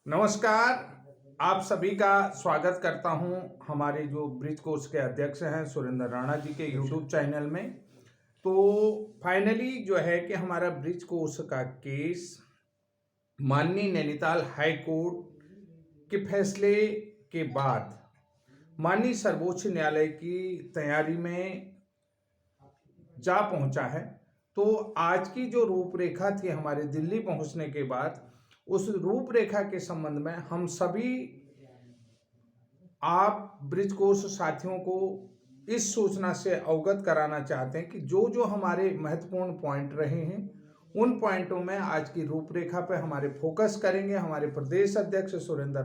नमस्कार। आप सभी का स्वागत करता हूं हमारे जो ब्रिज कोर्स के अध्यक्ष हैं सुरेंद्र राणा जी के यूट्यूब चैनल में। तो फाइनली जो है कि हमारा ब्रिज कोर्स का केस माननीय नैनीताल हाई कोर्ट के फैसले के बाद माननीय सर्वोच्च न्यायालय की तैयारी में जा पहुंचा है। तो आज की जो रूपरेखा थी हमारे दिल्ली पहुंचने के बाद, उस रूपरेखा के संबंध में हम सभी आप ब्रिज कोर्स साथियों को इस सूचना से अवगत कराना चाहते हैं कि जो जो हमारे महत्वपूर्ण पॉइंट रहे हैं उन पॉइंटों में आज की रूपरेखा पे हमारे फोकस करेंगे। हमारे प्रदेश अध्यक्ष सुरेंद्र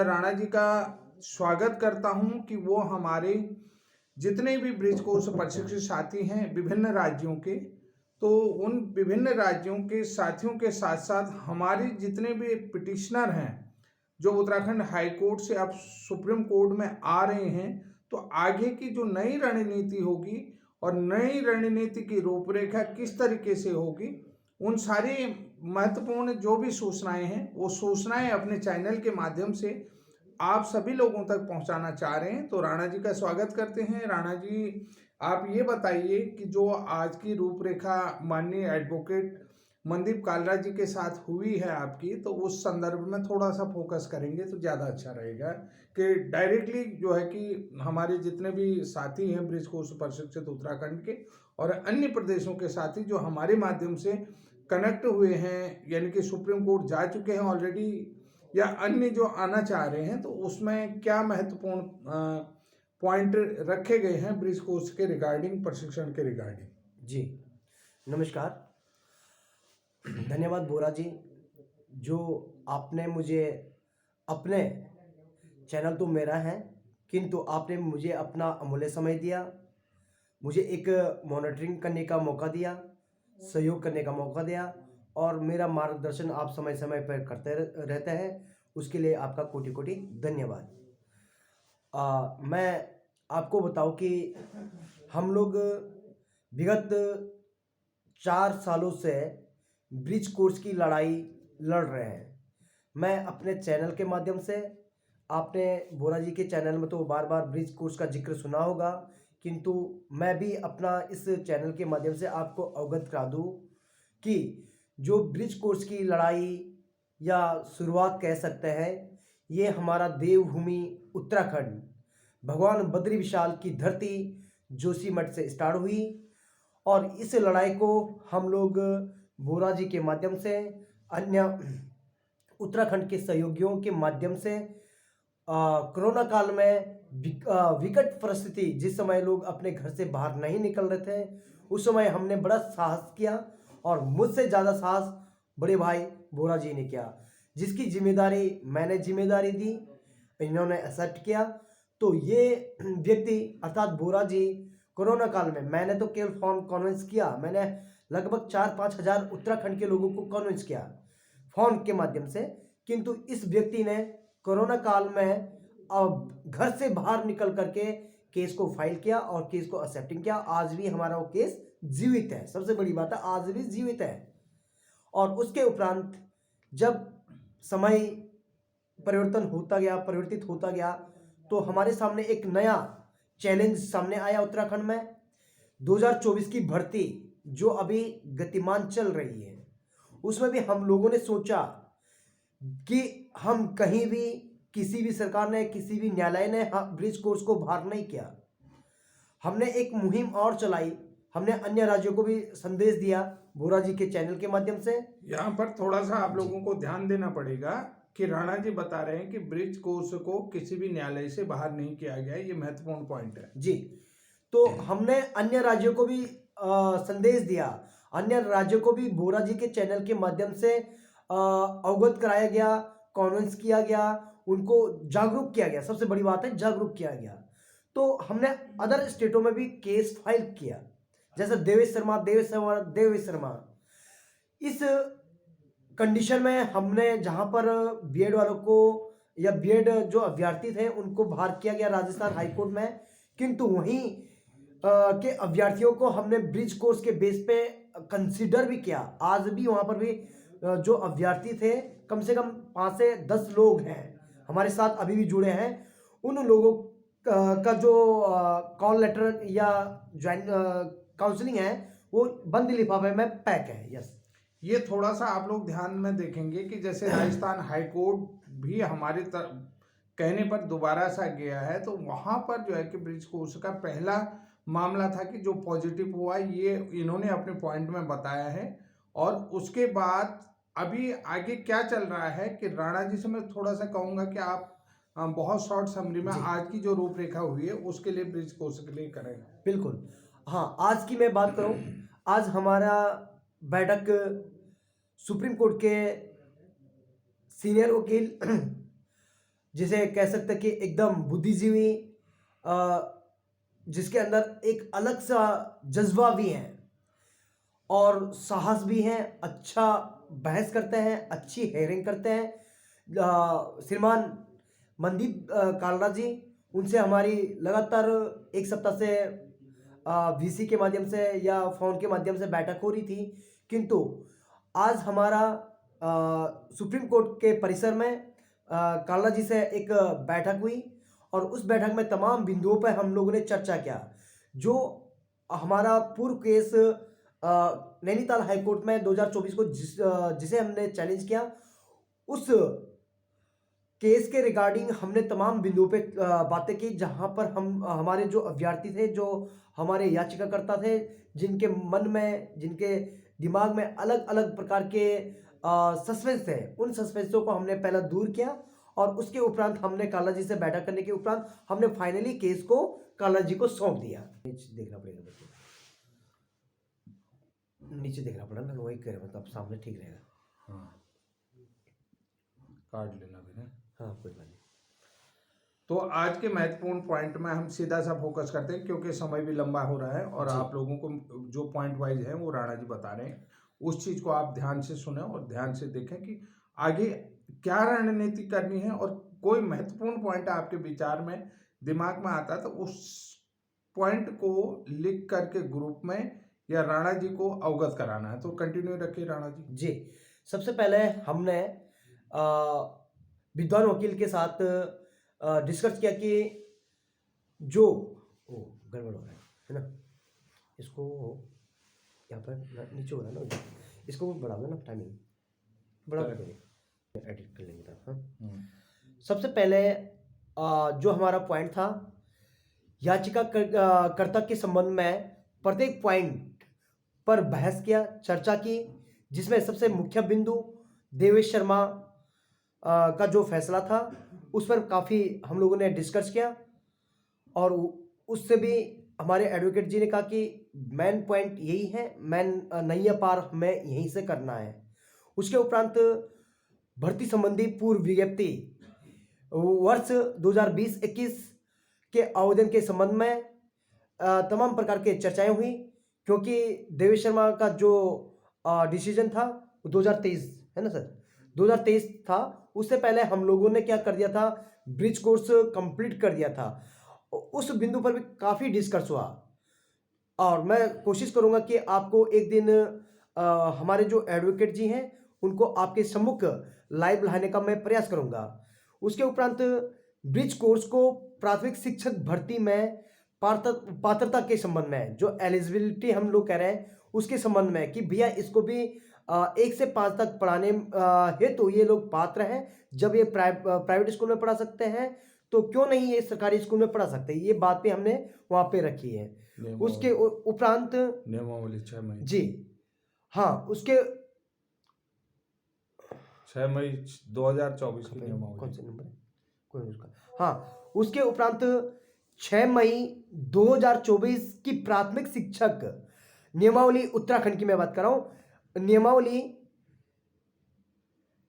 राणा जी का स्वागत करता हूं कि वो हमारे जितने भी ब्रिज कोर्स प्रशिक्षित साथी हैं विभिन्न राज्यों के, तो उन विभिन्न राज्यों के साथियों के साथ साथ हमारे जितने भी पिटिशनर हैं जो उत्तराखंड हाई कोर्ट से अब सुप्रीम कोर्ट में आ रहे हैं, तो आगे की जो नई रणनीति होगी और नई रणनीति की रूपरेखा किस तरीके से होगी, उन सारी महत्वपूर्ण जो भी सूचनाएं हैं वो सूचनाएं अपने चैनल के माध्यम से आप सभी लोगों तक पहुंचाना चाह रहे हैं। तो राणा जी का स्वागत करते हैं। राणा जी, आप ये बताइए कि जो आज की रूपरेखा माननीय एडवोकेट मनदीप कालरा जी के साथ हुई है आपकी, तो उस संदर्भ में थोड़ा सा फोकस करेंगे तो ज़्यादा अच्छा रहेगा कि डायरेक्टली जो है कि हमारे जितने भी साथी हैं ब्रिज कोर्स प्रशिक्षित उत्तराखंड के और अन्य प्रदेशों के साथी जो हमारे माध्यम से कनेक्ट हुए हैं, यानी कि सुप्रीम कोर्ट जा चुके हैं ऑलरेडी या अन्य जो आना चाह रहे हैं, तो उसमें क्या महत्वपूर्ण पॉइंट रखे गए हैं ब्रिज कोर्स के रिगार्डिंग, प्रशिक्षण के रिगार्डिंग? जी नमस्कार, धन्यवाद बोरा जी। जो आपने मुझे अपने चैनल तो मेरा है, किंतु आपने मुझे अपना अमूल्य समय दिया, मुझे एक मॉनिटरिंग करने का मौका दिया, सहयोग करने का मौका दिया और मेरा मार्गदर्शन आप समय समय पर करते रहते हैं, उसके लिए आपका कोटि कोटि धन्यवाद। मैं आपको बताऊं कि हम लोग विगत 4 सालों से ब्रिज कोर्स की लड़ाई लड़ रहे हैं। मैं अपने चैनल के माध्यम से, आपने बोरा जी के चैनल में तो बार बार ब्रिज कोर्स का जिक्र सुना होगा, किंतु मैं भी अपना इस चैनल के माध्यम से आपको अवगत करा दूं कि जो ब्रिज कोर्स की लड़ाई या शुरुआत कह सकते हैं, ये हमारा देवभूमि उत्तराखंड भगवान बद्री विशाल की धरती जोशीमठ से स्टार्ट हुई और इस लड़ाई को हम लोग बोरा जी के माध्यम से, अन्य उत्तराखंड के सहयोगियों के माध्यम से कोरोना काल में विकट परिस्थिति, जिस समय लोग अपने घर से बाहर नहीं निकल रहे थे, उस समय हमने बड़ा साहस किया और मुझसे ज़्यादा साहस बड़े भाई बोरा जी ने किया, जिसकी जिम्मेदारी मैंने जिम्मेदारी दी, इन्होंने एक्सेप्ट किया। तो ये व्यक्ति अर्थात बोरा जी, कोरोना काल में मैंने तो केवल फोन कॉन्वेंस किया, मैंने लगभग 4-5 हज़ार उत्तराखंड के लोगों को कॉन्वेंस किया फोन के माध्यम से, किंतु इस व्यक्ति ने कोरोना काल में अब घर से बाहर निकल करके केस को फाइल किया और केस को एक्सेप्टिंग किया। आज भी हमारा वो केस जीवित है, सबसे बड़ी बात है आज भी जीवित है। और उसके उपरांत जब समय परिवर्तित होता गया, तो हमारे सामने एक नया चैलेंज सामने आया उत्तराखंड में। 2024 की भर्ती जो अभी गतिमान चल रही है, उसमें भी हम लोगों ने सोचा कि हम कहीं भी, किसी भी सरकार ने, किसी भी न्यायालय ने ब्रिज कोर्स को बाहर नहीं किया। हमने एक मुहिम और चलाई, हमने अन्य राज्यों को भी संदेश दिया बोरा जी के चैनल के माध्यम से। यहाँ पर थोड़ा सा आप लोगों को ध्यान देना पड़ेगा कि राणा जी बता रहे हैं कि ब्रिज कोर्स को किसी भी न्यायालय से बाहर नहीं किया गया, ये महत्वपूर्ण पॉइंट है जी। तो हमने अन्य राज्यों को भी संदेश दिया, अन्य राज्यों को भी बोरा जी के चैनल के माध्यम से अवगत कराया गया, कॉन्वेंस किया गया, उनको जागरूक किया गया, सबसे बड़ी बात है जागरूक किया गया। तो हमने अदर स्टेटों में भी केस फाइल किया, जैसे देवेश शर्मा। इस कंडीशन में हमने जहां पर बीएड वालों को या बीएड जो अभ्यर्थी थे उनको बाहर किया गया राजस्थान हाईकोर्ट में, किंतु वहीं के अभ्यर्थियों को हमने ब्रिज कोर्स के बेस पे कंसीडर भी किया। आज भी वहां पर भी जो अभ्यर्थी थे, कम से कम 5 से 10 लोग हैं हमारे साथ अभी भी जुड़े हैं। उन लोगों का जो कॉल लेटर या ज्वाइन काउंसलिंग है वो बंद लिफाफे में पैक है। यस, ये थोड़ा सा आप लोग ध्यान में देखेंगे कि जैसे राजस्थान हाई कोर्ट भी हमारे कहने पर दोबारा सा गया है, तो वहां पर जो है कि ब्रिज कोर्स का पहला मामला था कि जो पॉजिटिव हुआ, ये इन्होंने अपने पॉइंट में बताया है। और उसके बाद अभी आगे क्या चल रहा है कि राणा जी से मैं थोड़ा सा कहूंगा कि आप बहुत शॉर्ट समरी में जी। आज की जो रूपरेखा हुई है उसके लिए ब्रिज कोर्स के लिए करें। बिल्कुल। हाँ, आज की मैं बात करूं, आज हमारा बैठक सुप्रीम कोर्ट के सीनियर वकील जिसे कह सकते हैं कि एकदम बुद्धिजीवी, जिसके अंदर एक अलग सा जज्बा भी है और साहस भी है, अच्छा बहस करते हैं, अच्छी हेयरिंग करते हैं। श्रीमान मनदीप कालरा जी, उनसे हमारी लगातार एक सप्ताह से वीसी के माध्यम से या फोन के माध्यम से बैठक हो रही थी, किंतु आज हमारा सुप्रीम कोर्ट के परिसर में कालरा जी से एक बैठक हुई और उस बैठक में तमाम बिंदुओं पर हम लोगों ने चर्चा किया। जो हमारा पूर्व केस नैनीताल हाईकोर्ट में 2024 को जिसे हमने चैलेंज किया, उस केस के रिगार्डिंग हमने तमाम बिंदुओं पे बातें की, जहां पर हम हमारे जो अभ्यर्थी थे, जो हमारे याचिकाकर्ता थे, जिनके मन में, जिनके दिमाग में अलग अलग प्रकार के सस्पेंस थे, उन सस्पेंसों को हमने पहला दूर किया और उसके उपरांत हमने काला जी से बैठक करने के उपरांत हमने फाइनली केस को काला जी को सौंप दिया। नीचे देखना पड़ेगा बच्चों, नीचे देखना पड़ा ना, वही कह रहे मतलब सामने ठीक रहेगा। हाँ, कार्ड लेना भी है। हाँ, कोई बात नहीं। तो आज के महत्वपूर्ण पॉइंट में हम सीधा सा फोकस करते हैं, क्योंकि समय भी लंबा हो रहा है और जी। आप लोगों को जो पॉइंट वाइज है वो राणा जी बता रहे हैं, उस चीज को आप ध्यान से सुने और ध्यान से देखें कि आगे क्या रणनीति करनी है। और कोई महत्वपूर्ण पॉइंट आपके विचार में दिमाग में आता है तो उस पॉइंट को लिख करके ग्रुप में या राणा जी को अवगत कराना है। तो कंटिन्यू रखिए राणा जी। जी, सबसे पहले हमने विद्वान वकील के साथ डिस्कस किया कि जो गड़बड़ हो रहा है ना, इसको यहाँ पर नीचे हो रहा है ना, इसको बढ़ा दो ना, टाइमिंग बढ़ा दो, एडिट कर लेंगे तब। हाँ, सबसे पहले जो हमारा पॉइंट था, याचिका कर्ता के संबंध में प्रत्येक पॉइंट पर बहस किया, चर्चा की, जिसमें सबसे मुख्य बिंदु देवेश शर्मा का जो फैसला था उस पर काफ़ी हम लोगों ने डिस्कस किया और उससे भी हमारे एडवोकेट जी ने कहा कि मेन पॉइंट यही है, मेन नैया पार हमें यहीं से करना है। उसके उपरांत भर्ती संबंधी पूर्व विज्ञप्ति वर्ष 2020-21 के आवेदन के संबंध में तमाम प्रकार के चर्चाएं हुई, क्योंकि देवेश शर्मा का जो डिसीजन था वो 2023 है ना सर, 2023 था। उससे पहले हम लोगों ने क्या कर दिया था, ब्रिज कोर्स कंप्लीट कर दिया था। उस बिंदु पर भी काफ़ी डिस्कस हुआ और मैं कोशिश करूंगा कि आपको एक दिन हमारे जो एडवोकेट जी हैं उनको आपके सम्मुख लाइव लाने का मैं प्रयास करूंगा। उसके उपरांत ब्रिज कोर्स को प्राथमिक शिक्षक भर्ती में पात्रता के संबंध में जो एलिजिबिलिटी हम लोग कह रहे हैं उसके संबंध में कि भैया इसको भी 1 से 5 तक पढ़ाने हेतु ये लोग पात्र हैं। जब ये प्राइवेट स्कूल में पढ़ा सकते हैं तो क्यों नहीं ये सरकारी स्कूल में पढ़ा सकते हैं, ये बात भी हमने वहाँ पे रखी है। उसके उपरांत नियमावली 6 मई, जी हाँ, उसके 6 मई 2024 की नियमावली, कौन से नंबर है कोई उसका, हाँ, उसके उपरांत 6 मई 2024 की प्राथमिक शिक्षक नियमावली उत्तराखंड की मैं बात कर रहा हूँ, नियमावली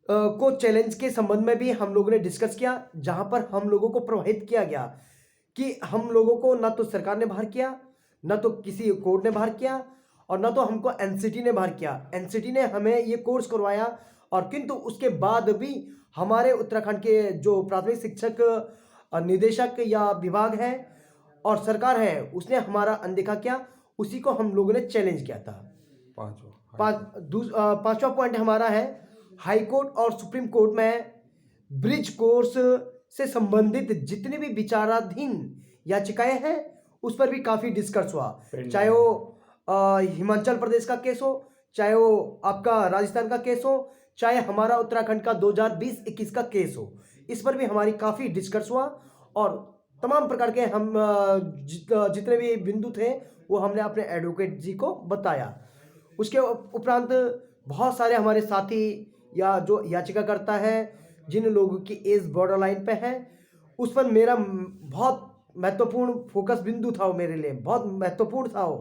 को चैलेंज के संबंध में भी हम लोगों ने डिस्कस किया, जहां पर हम लोगों को प्रभावित किया गया कि हम लोगों को ना तो सरकार ने बाहर किया, ना तो किसी कोर्ट ने बाहर किया और ना तो हमको एनसीटी ने बाहर किया। एनसीटी ने हमें ये कोर्स करवाया और किंतु उसके बाद भी हमारे उत्तराखंड के जो प्राथमिक शिक्षक निदेशक या विभाग है और सरकार है उसने हमारा अनदेखा किया। उसी को हम लोगों ने चैलेंज किया था। पांचवा पॉइंट हमारा है हाई कोर्ट और सुप्रीम कोर्ट में ब्रिज कोर्स से संबंधित जितनी भी विचाराधीन याचिकाएं हैं उस पर भी काफी डिस्कस हुआ, चाहे वो हिमाचल प्रदेश का केस हो, चाहे वो आपका राजस्थान का केस हो, चाहे हमारा उत्तराखंड का 2020-21 का केस हो, इस पर भी हमारी काफी डिस्कस हुआ और तमाम प्रकार के हम जितने भी बिंदु थे वो हमने अपने एडवोकेट जी को बताया। उसके उपरांत बहुत सारे हमारे साथी या जो याचिका करता है जिन लोगों की एज बॉर्डर लाइन पे है, उस पर मेरा बहुत महत्वपूर्ण फोकस बिंदु था, वो मेरे लिए बहुत महत्वपूर्ण था वो,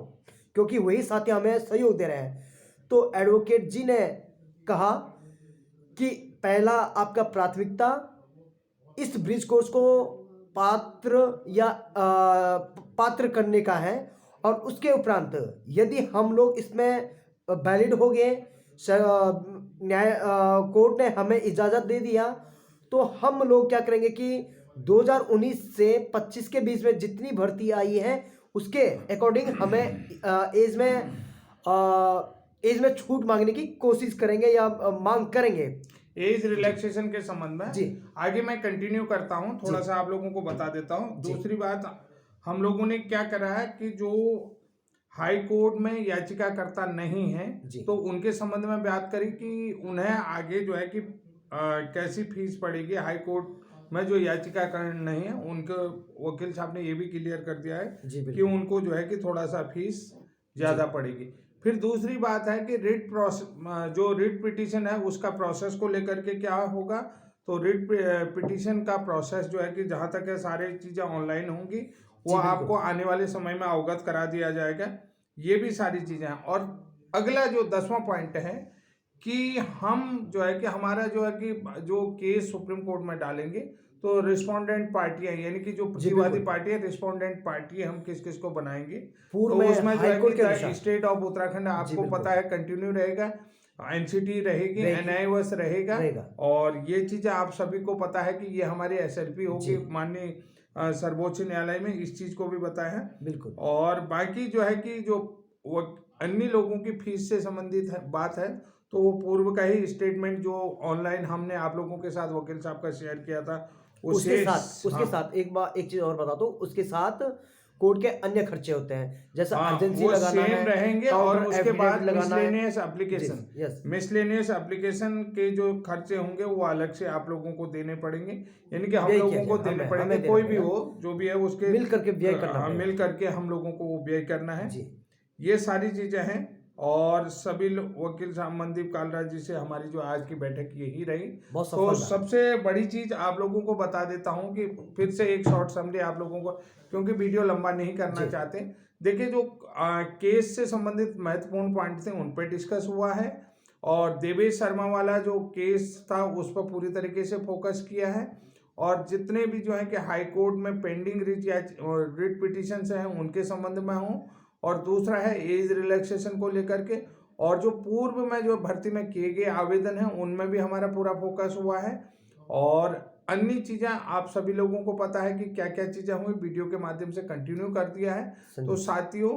क्योंकि वही साथी हमें सहयोग दे रहे हैं। तो एडवोकेट जी ने कहा कि पहला आपका प्राथमिकता इस ब्रिज कोर्स को पात्र करने का है और उसके उपरांत यदि हम लोग इसमें वैलिड हो गए, न्याय कोर्ट ने हमें इजाज़त दे दिया, तो हम लोग क्या करेंगे कि 2019 से 25 के बीच में जितनी भर्ती आई है उसके अकॉर्डिंग हमें एज में छूट मांगने की कोशिश करेंगे या मांग करेंगे। एज रिलैक्सेशन के संबंध में जी आगे मैं कंटिन्यू करता हूं, थोड़ा जी सा आप लोगों को बता देता हूं। जी दूसरी बात, हम लोगों ने क्या करा है कि जो हाई कोर्ट में याचिकाकर्ता नहीं है जी तो उनके संबंध में बात करी कि उन्हें आगे जो है कि कैसी फीस पड़ेगी। हाई कोर्ट में जो याचिकाकर्ता नहीं है उनके वकील साहब ने ये भी क्लियर कर दिया है जी कि बिल्कुल उनको जो है कि थोड़ा सा फीस ज़्यादा पड़ेगी। फिर दूसरी बात है कि रिट प्रोसेस, जो रिट पिटीशन है उसका प्रोसेस को लेकर के क्या होगा, तो रिट पिटीशन का प्रोसेस जो है कि जहाँ तक है सारी चीज़ें ऑनलाइन होंगी, वो जी बिल्कुल आपको आने वाले समय में अवगत करा दिया जाएगा। ये भी सारी चीज़ें हैं। और अगला जो 10वां पॉइंट है कि हम जो है कि हमारा जो है कि जो केस सुप्रीम कोर्ट में डालेंगे तो रिस्पोंडेंट पार्टियां यानी कि जो जी प्रतिवादी बिल्कुल पार्टी है, रिस्पोंडेंट पार्टी हम किस किस को बनाएंगे। पूर्व तो में उसमें जो हाई है कोर्ट के कि अनुसार स्टेट ऑफ उत्तराखंड जी आपको बिल्कुल पता है कंटिन्यू रहेगा, एनसीटी रहेगी, रहेगी एनआईओएस रहेगा। रहेगा और ये चीज़ें आप सभी को पता है कि ये हमारी एसएलपी जी होगी माननीय सर्वोच्च न्यायालय में, इस चीज़ को भी बताया है। बिल्कुल और बाकी जो है कि जो वो अन्य लोगों की फीस से संबंधित बात है तो वो पूर्व का ही स्टेटमेंट जो ऑनलाइन हमने आप लोगों के साथ वकील साहब का शेयर किया था उसके उसे उसके हाँ साथ एक चीज और बता दो, उसके साथ कोर्ट के अन्य खर्चे होते हैं, जैसा हाँ अर्जेंसी वो लगाना सेम है, रहेंगे। और काउंटर उसके एफिडेविट बाद लगाना है। मिसलेनियस जी एप्लीकेशन, यस मिसलेनियस एप्लीकेशन के जो खर्चे होंगे वो अलग से आप लोगों को देने पड़ेंगे, यानी कि हम व्यय लोगों किया को जाएगा, देने हमें पड़ेंगे। देना कोई भी पड़ेगा, हो जो भी है उसके मिल करके व्यय करना हाँ, पड़ेगा। मिल करके हम लोगों को वो व्यय करना है। जी ये सारी चीजें हैं। और सभी वकील साहब मनदीप कालरा जी से हमारी जो आज की बैठक यही रही। बहुत तो सफल रहा। सबसे बड़ी चीज आप लोगों को बता देता हूं कि फिर से एक शॉर्ट समरी आप लोगों को, क्योंकि वीडियो लंबा नहीं करना जी चाहते। देखिए जो केस से संबंधित महत्वपूर्ण पॉइंट थे उन पर डिस्कस हुआ है और देवेश शर्मा वाला जो केस था उस पर पूरी तरीके से फोकस किया है। और जितने भी जो है कि हाई कोर्ट में पेंडिंग रिट पिटिशन हैं उनके संबंध में हूँ। और दूसरा है एज रिलैक्सेशन को लेकर के, और जो पूर्व में जो भर्ती में किए गए आवेदन हैं उनमें भी हमारा पूरा फोकस हुआ है। और अन्य चीज़ें आप सभी लोगों को पता है कि क्या क्या चीज़ें हुई, वीडियो के माध्यम से कंटिन्यू कर दिया है। तो साथियों,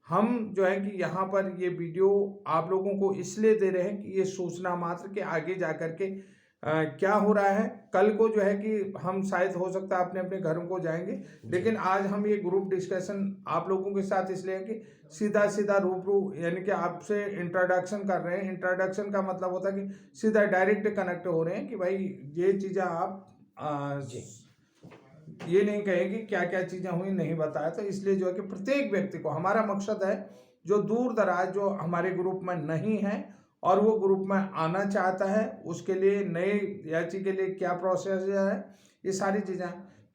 हम जो है कि यहाँ पर ये वीडियो आप लोगों को इसलिए दे रहे हैं कि ये सूचना मात्र के आगे जा कर के क्या हो रहा है। कल को जो है कि हम शायद हो सकता है अपने अपने घरों को जाएंगे, लेकिन आज हम ये ग्रुप डिस्कशन आप लोगों के साथ इसलिए है कि सीधा सीधा रूबरू यानी कि आपसे इंट्रोडक्शन कर रहे हैं। इंट्रोडक्शन का मतलब होता है कि सीधा डायरेक्ट कनेक्ट हो रहे हैं कि भाई ये चीज़ें आप जी ये नहीं कहेंगे क्या क्या चीज़ें हुई नहीं बताया। तो इसलिए जो है कि प्रत्येक व्यक्ति को हमारा मकसद है जो दूर दराज जो हमारे ग्रुप में नहीं है और वो ग्रुप में आना चाहता है उसके लिए नए याची के लिए क्या प्रोसेस है, ये सारी चीज़ें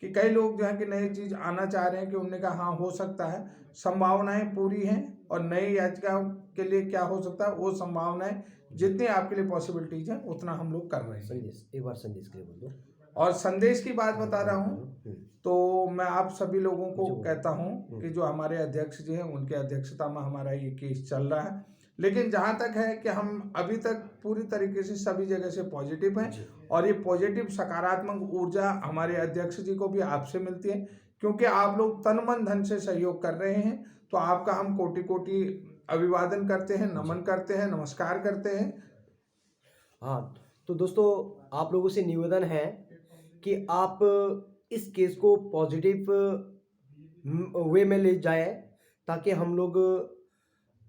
कि कई लोग जो है कि नई चीज़ आना चाह रहे हैं कि उन्होंने कहा हाँ हो सकता है, संभावनाएं पूरी हैं। और नई याचिका के लिए क्या हो सकता है वो संभावनाएं जितनी आपके लिए पॉसिबिलिटीज हैं उतना हम लोग कर रहे हैं। संदेश एक बार संदेश के लिए बोल दो। और संदेश की बात बता रहा हूँ तो मैं आप सभी लोगों को कहता हूँ कि जो हमारे अध्यक्ष जी हैं उनके अध्यक्षता में हमारा ये केस चल रहा है। लेकिन जहाँ तक है कि हम अभी तक पूरी तरीके से सभी जगह से पॉजिटिव हैं और ये पॉजिटिव सकारात्मक ऊर्जा हमारे अध्यक्ष जी को भी आपसे मिलती है, क्योंकि आप लोग तन मन धन से सहयोग कर रहे हैं। तो आपका हम कोटि कोटि अभिवादन करते हैं, नमन करते हैं, नमस्कार करते हैं। हाँ, तो दोस्तों आप लोगों से निवेदन है कि आप इस केस को पॉजिटिव वे में ले जाए, ताकि हम लोग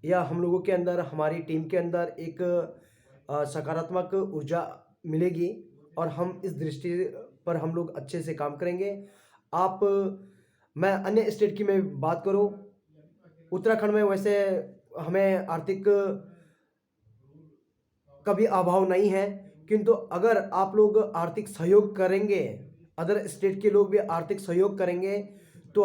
या हम लोगों के अंदर, हमारी टीम के अंदर एक सकारात्मक ऊर्जा मिलेगी और हम इस दृष्टि पर हम लोग अच्छे से काम करेंगे। आप मैं अन्य स्टेट की मैं बात करूं, उत्तराखंड में वैसे हमें आर्थिक का भी अभाव नहीं है, किंतु अगर आप लोग आर्थिक सहयोग करेंगे, अदर स्टेट के लोग भी आर्थिक सहयोग करेंगे, तो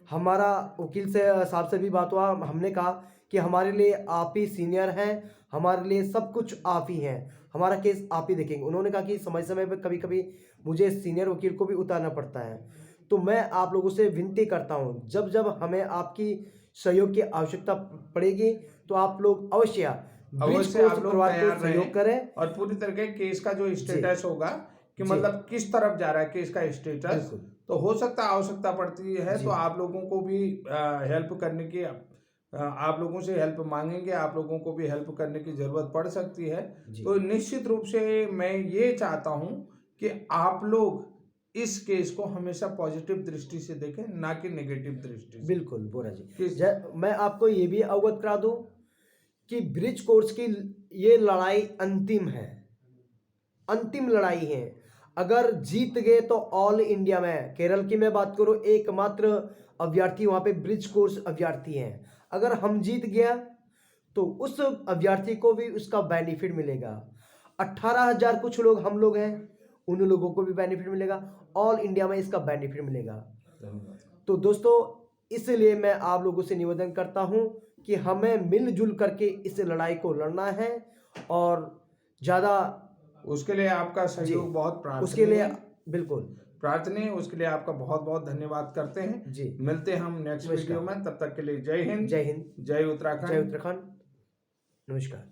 हमारा वकील से साहब से भी बात हुआ, हमने कहा कि हमारे लिए आप ही सीनियर हैं, हमारे लिए सब कुछ आप ही हैं, हमारा केस आप ही देखेंगे। उन्होंने कहा कि समय समय पर कभी कभी मुझे सीनियर वकील को भी उतारना पड़ता है, तो मैं आप लोगों से विनती करता हूँ, जब जब हमें आपकी सहयोग की आवश्यकता पड़ेगी तो आप लोग अवश्य ब्रिज अवश्य कोर्स आप लोग परिवार को तैयार सहयोग रहें करें। और पूरी तरह केस का जो स्टेटस होगा कि जी। मतलब किस तरफ जा रहा है केस का स्टेटस, बिल्कुल। तो हो सकता है आवश्यकता पड़ती है जी। तो आप लोगों को भी हेल्प करने की आप लोगों से हेल्प मांगेंगे, आप लोगों को भी हेल्प करने की जरूरत पड़ सकती है। जी। तो निश्चित रूप से मैं ये चाहता हूं कि आप लोग इस केस को हमेशा पॉजिटिव दृष्टि से देखें, ना कि नेगेटिव दृष्टि से। बिल्कुल बोरा जी। किस मैं आपको ये भी अवगत करा दूं कि ब्रिज कोर्स की ये लड़ाई अंतिम है, अंतिम लड़ाई है। अगर जीत गए तो ऑल इंडिया में, केरल की मैं बात करूं, एकमात्र अभ्यर्थी वहां पे ब्रिज कोर्स अभ्यर्थी हैं। अगर हम जीत गया तो उस अभ्यर्थी को भी उसका बेनिफिट मिलेगा। 18,000 कुछ लोग हम लोग हैं, उन लोगों को भी बेनिफिट मिलेगा, ऑल इंडिया में इसका बेनिफिट मिलेगा। तो दोस्तों इसलिए मैं आप लोगों से निवेदन करता हूं कि हमें मिलजुल करके इस लड़ाई को लड़ना है, और ज़्यादा उसके लिए आपका जी, सहयोग बहुत उसके प्रार्थनीय लिए है, बिल्कुल प्रार्थनीय। उसके लिए आपका बहुत बहुत धन्यवाद करते हैं। जी। मिलते हैं हम नेक्स्ट वीडियो नमस्कार। में, तब तक के लिए जय हिंद, जय हिंद, जय जय उत्तराखंड। उत्तराखंड, नमस्कार।